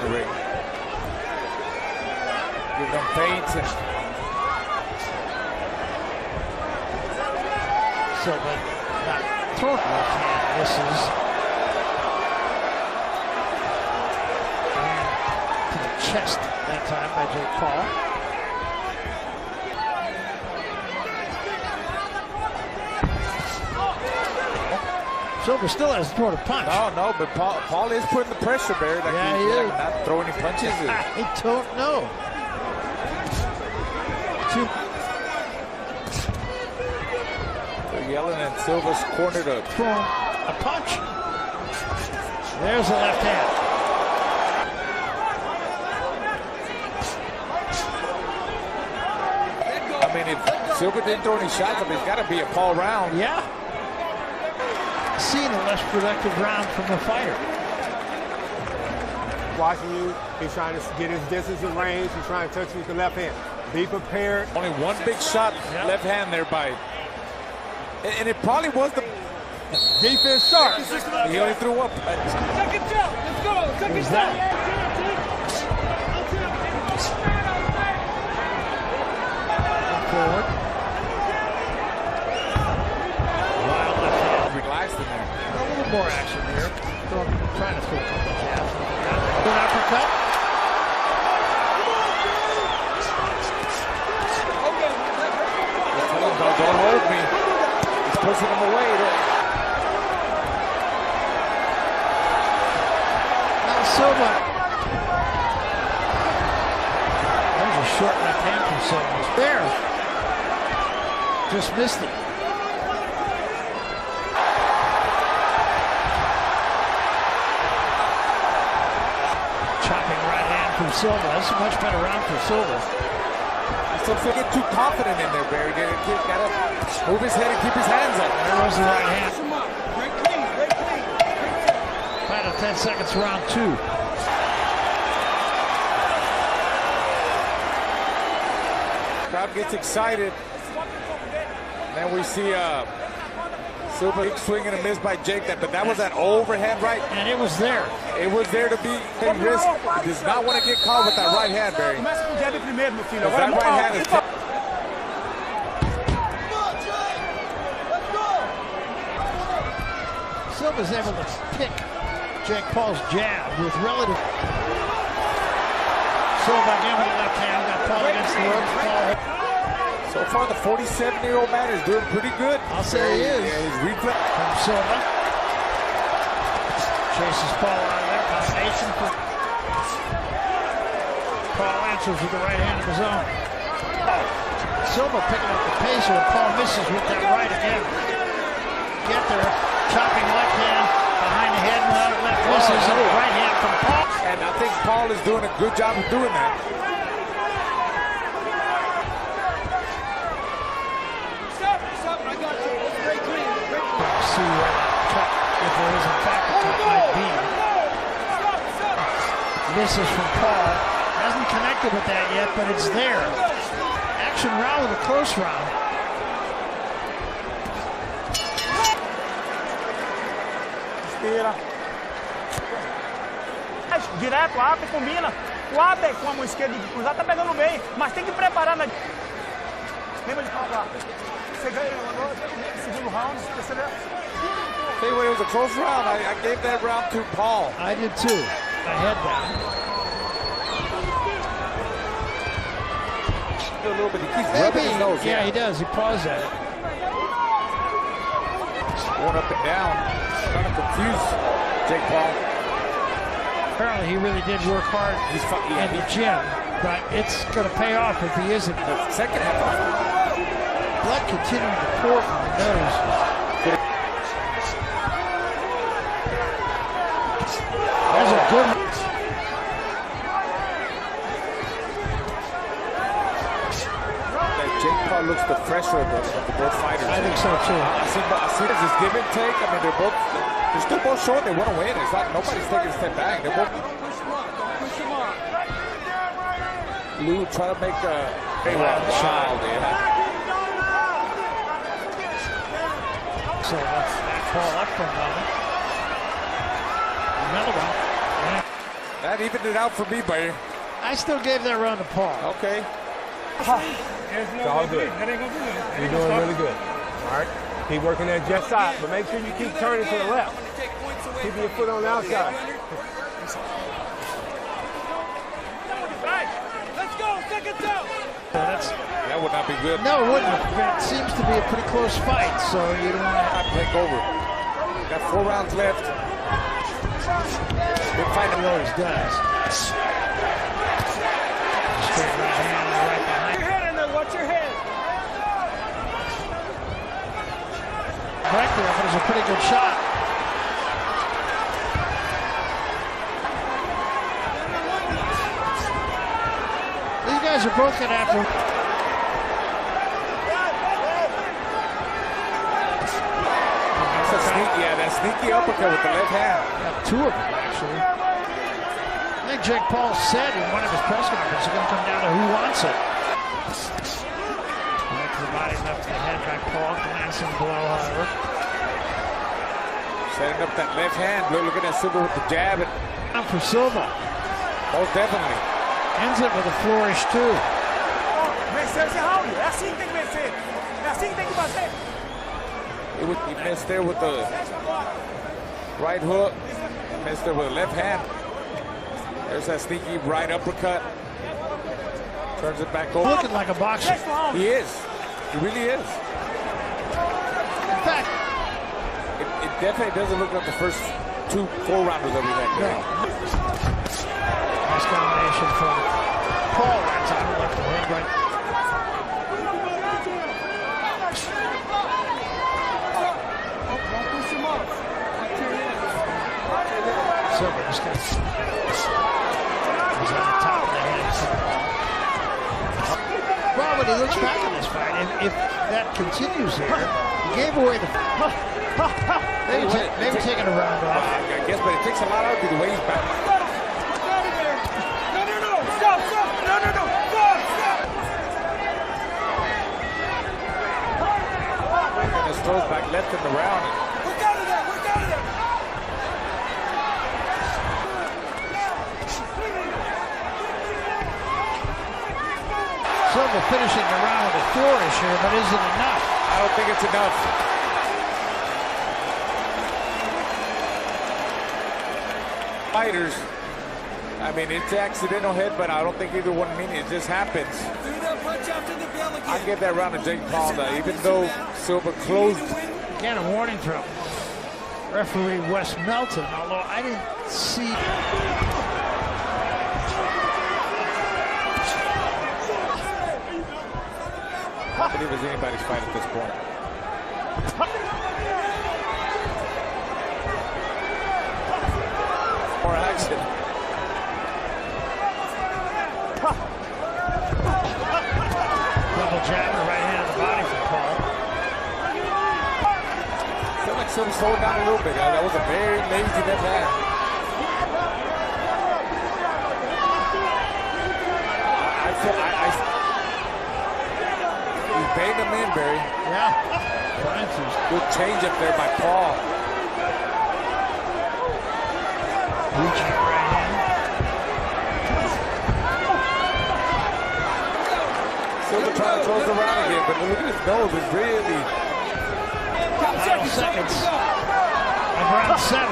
in the ring. Give them feints and Silva not throwing left hand. Misses. To the chest that time by Jake Paul. Silva still hasn't thrown a punch. No, but Paul is putting the pressure, Barry. Like yeah, he is. Not throwing any punches. I don't know. They're yelling and Silva's cornered to throw a punch. There's the left hand. I mean, if Silva didn't throw any shots, I mean, it's got to be a Paul round. Yeah. Seen a less productive round from the fighter. Watching you, he's trying to get his distance and range. He's trying to touch you with the left hand. Be prepared. Only one big shot, left hand there by, and it probably was the defense sharp. He only threw one punch. Second jump, let's go. Second jump. Forward. Relaxed in there. A little more action here. Trying to throw a couple of jabs. Good uppercut. Don't hold me. He's pushing him away. Now Silva. There's a short left hand from Silva. There. Just missed it. Chopping right hand from Silva. That's a much better round for Silva. So if they get too confident in there, Barry, gotta move his head and keep his hands up. There was the right hand. 5 to 10 seconds, round 2. Crowd gets excited. Then we see Silva big swing and a miss by Jake, but that was that overhand right. And it was there. It was there to be a risk. He does not want to get caught with that right hand, Barry. That right hand is Silva's able to pick Jake Paul's jab with relative. Silva again with the left hand. Got Paul against the ropes. So far, the 47-year-old man is doing pretty good. I'll say he is. Yeah, his reflex. From Silva. Chases Paul out of there. Combination for Paul answers with the right hand of his own. Silva picking up the pace here. Paul misses with that right again. Get there. Chopping left hand behind the head. Left misses. And right hand from Paul. And I think Paul is doing a good job of doing that. See where cut, if there is in fact a cut, might be. Misses from Paul. Hasn't connected with that yet, but it's there. Action round with a close round. Direto, abre, combina. O abre com a mão esquerda de cruzar, tá pegando bem, mas tem que preparar na. Lembra de falar? Você ganhou segundo round, terceiro. Hey, when it was a close round, I gave that round to Paul. I did too. I had that. A little bit. He keeps rubbing his nose. Yeah, he does. He paws at it. Going up and down. Trying to confuse Jake Paul. Apparently, he really did work hard in the gym, but it's going to pay off if he isn't. The second half. Blood continuing to pour from the nose. There's a good one. Jake Paul looks the fresher of the both fighters. I think so too. I see this as give and take. I mean, they're still both showing they want to win. It's not nobody's taking a step back. They're both. Lou trying to make a wild, So let's Paul up for a moment. Another one. That evened it out for me, Barry. I still gave that round to Paul. Okay. It's all good. You're doing really good. All right. Keep working that just side, but make sure you keep turning to the left. Keep your foot on the outside. Let's go, second down. That would not be good. No, it wouldn't. It seems to be a pretty close fight, so you don't want Not take over. Got 4 rounds left. Good fight. to. He always does. Straight right hand, right behind. Your head in there, watch your head. Right there, but it's a pretty good shot. These guys are both going to have to. That's a sneaky, that sneaky uppercut with the left hand. Two of them, actually. I think Jake Paul said in one of his press conferences it's going to come down to who wants it. Left to the body, left to the head by Paul. Glancing blow, however. Setting up that left hand. Looking at Silva with the jab. Down for Silva. Most definitely. Ends it with a flourish, too. Vencer esse round. É assim que tem que vencer. É assim que tem que bater. He missed there with the right hook. Missed there with the left hand. There's that sneaky right uppercut. Turns it back over. Looking like a boxer. He is. He really is. In fact, It definitely doesn't look like the first 2 4-rounders that we've had. nice combination from Paul. Right time, left to head, right. Silva just got. He's on the top of the head. Well, when he looks back in this fight, if that continues here, he gave away the. Maybe taking a round off. I guess, but it takes a lot out of the way he's back. No, stop, no, stop. And his throws back left in the round. Work out of there. Silva finishing the round with a flourish here, but is it enough? I don't think it's enough. Fighters, I mean, it's accidental head, but I don't think either one mean it. It just happens. I give that round to Jake Paul, even though Silva closed. Again, a warning from referee Wes Melton, although I didn't see. I don't believe it's anybody's fight at this point. More action. Double jab, the right hand of the body from Paul. I feel like Silva slowed down a little bit. That was a very lazy left hand. He's baiting him in, Barry. Yeah. Good change up there by Paul. Reaching right hand. Silva trying to close the round again, but look at his nose. It's really. Final seconds of round 7.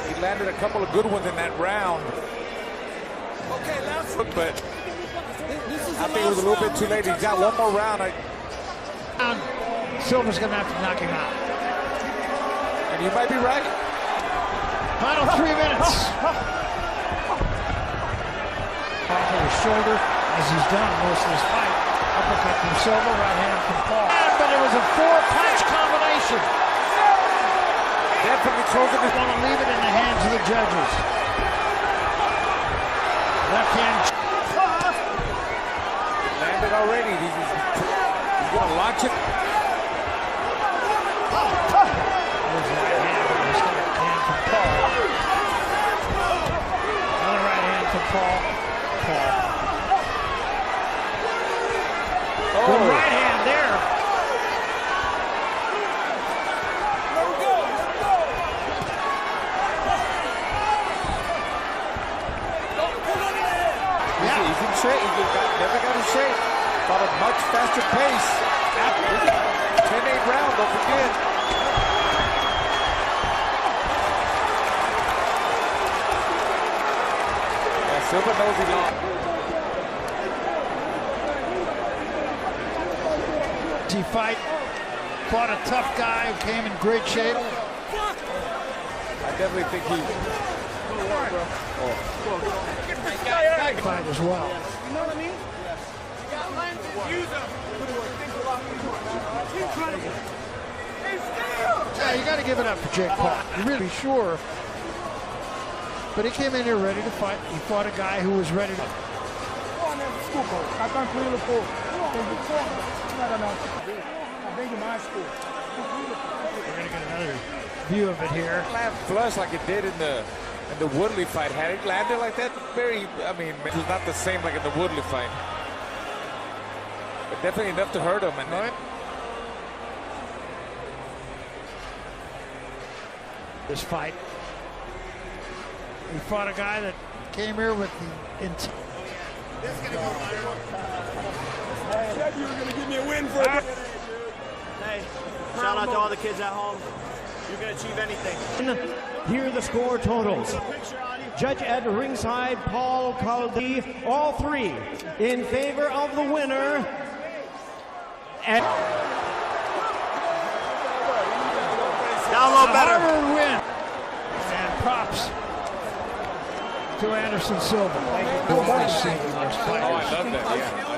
He landed a couple of good ones in that round. But I think it was a little bit too late. He's got one more round. Silva's going to have to knock him out. And you might be right. Final 3 minutes. Off of his shoulder, as he's done most of this fight. Uppercut from Silva, right hand from Paul. But it was a 4-punch combination. Definitely closing this. Want to leave it in the hands of the judges. Left hand. Landed already. He's going to launch it. There's the right hand. There's the right hand from Paul. Another right hand from Paul. Good right hand there. much faster pace. 10-8 round, don't forget. Yeah, Silva knows he lost. He fought a tough guy who came in great shape. I definitely think he... Fight as well. You know what I mean? Yeah, you got to give it up for Jake Paul. You're really sure. But he came in here ready to fight. He fought a guy who was ready to... We're going to get another view of it here. Land flush like it did in the Woodley fight. Had it landed like that, it was not the same like in the Woodley fight. But definitely enough to hurt him. And All right. This fight. He fought a guy that came here with the intent. You were going to give me a win for it. Hey, shout out to all the kids at home. You can achieve anything. Here are the score totals. Judge at ringside, Paul Caldi, all three in favor of the winner. And Down low better. Harder win. And props to Anderson Silva. Oh, I love that, yeah.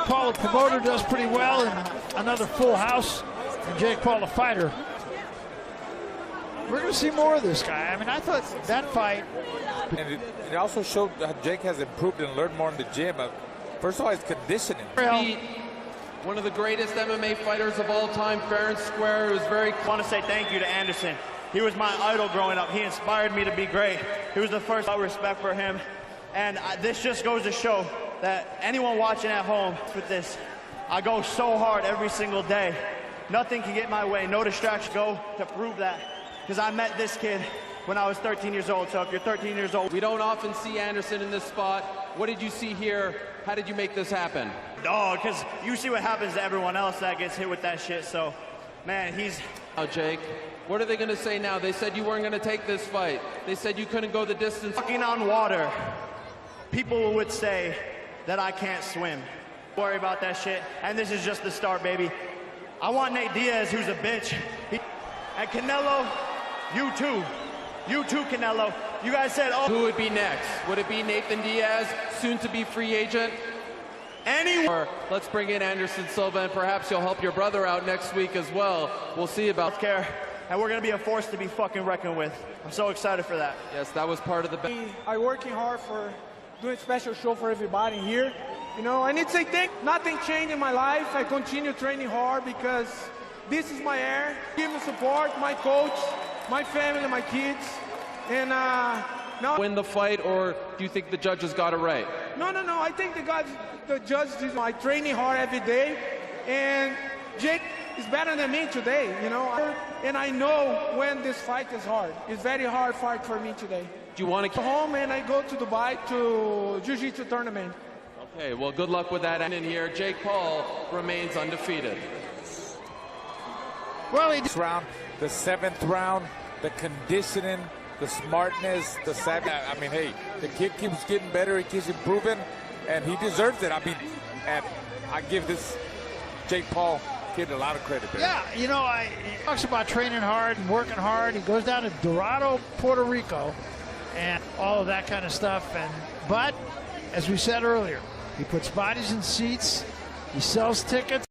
Paul, the promoter, does pretty well, and another full house. And Jake Paul, the fighter. We're going to see more of this guy. I mean, I thought that fight... And it also showed how Jake has improved and learned more in the gym. First of all, his conditioning. One of the greatest MMA fighters of all time, fair and square. It was very... I want to say thank you to Anderson. He was my idol growing up. He inspired me to be great. He was the first respect for him. And this just goes to show that anyone watching at home with this, I go so hard every single day. Nothing can get my way, no distraction. Go to prove that. Because I met this kid when I was 13 years old. So if you're 13 years old... We don't often see Anderson in this spot. What did you see here? How did you make this happen? Oh, because you see what happens to everyone else that gets hit with that shit. So, man, he's... Now, Jake, what are they going to say now? They said you weren't going to take this fight. They said you couldn't go the distance. Walking on water, people would say that I can't swim. Don't worry about that shit. And this is just the start, baby. I want Nate Diaz, who's a bitch. And Canelo, you too. You too, Canelo. You guys said, oh. Who would be next? Would it be Nathan Diaz, soon to be free agent? Or let's bring in Anderson Silva, and perhaps you'll help your brother out next week as well. We'll see about care. And we're going to be a force to be fucking reckoned with. I'm so excited for that. Yes, that was part of the... I'm working hard for doing a special show for everybody here. You know, I need to say nothing changed in my life. I continue training hard because this is my air. Give me support, my coach, my family, my kids. And now... Win the fight, or do you think the judges got it right? No. I think the judges, I training hard every day. And Jake is better than me today, you know. And I know when this fight is hard. It's very hard fight for me today. Do you want to go home and I go to Dubai to Jiu-Jitsu tournament. Okay, well, good luck with that. And in here, Jake Paul remains undefeated. Well, This round, the 7th round, the conditioning, the smartness, the savvy. I mean, hey, the kid keeps getting better. He keeps improving, and he deserves it. I mean, and I give this Jake Paul kid a lot of credit there. yeah, you know, he talks about training hard and working hard. He goes down to Dorado, Puerto Rico, and all of that kind of stuff. But, as we said earlier, he puts bodies in seats. He sells tickets.